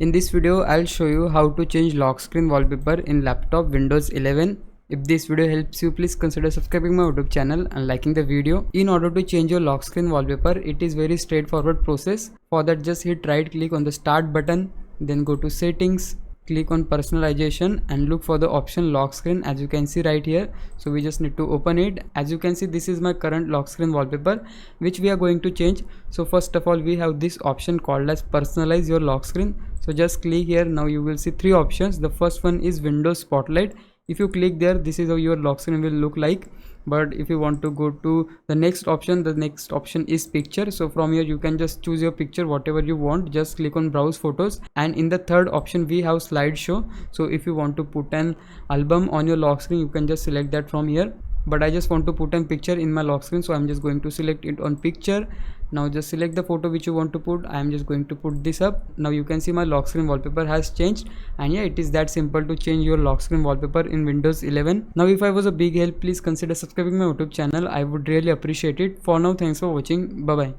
In this video, I'll show you how to change lock screen wallpaper in laptop Windows 11. If this video helps you, please consider subscribing my YouTube channel and liking the video. In order to change your lock screen wallpaper, it is very straightforward process. For that, just hit right click on the start button, then go to settings, click on personalization and look for the option lock screen, as you can see right here. So we just need to open it. As you can see, this is my current lock screen wallpaper which we are going to change. So first of all, we have this option called as personalize your lock screen. So just click here. Now you will see three options. The first one is Windows Spotlight. If you click there, this is how your lock screen will look like. But if you want to go to the next option is picture. So from here you can just choose your picture, whatever you want. Just click on browse photos, and in the third option we have slideshow. So if you want to put an album on your lock screen, you can just select that from here. But I just want to put a picture in my lock screen, so I'm just going to select it on picture. Now just select the photo which you want to put. I am just going to put this up. Now you can see my lock screen wallpaper has changed, and yeah, it is that simple to change your lock screen wallpaper in Windows 11. Now if I was a big help, please consider subscribing my YouTube channel. I would really appreciate it. For now, thanks for watching. Bye bye.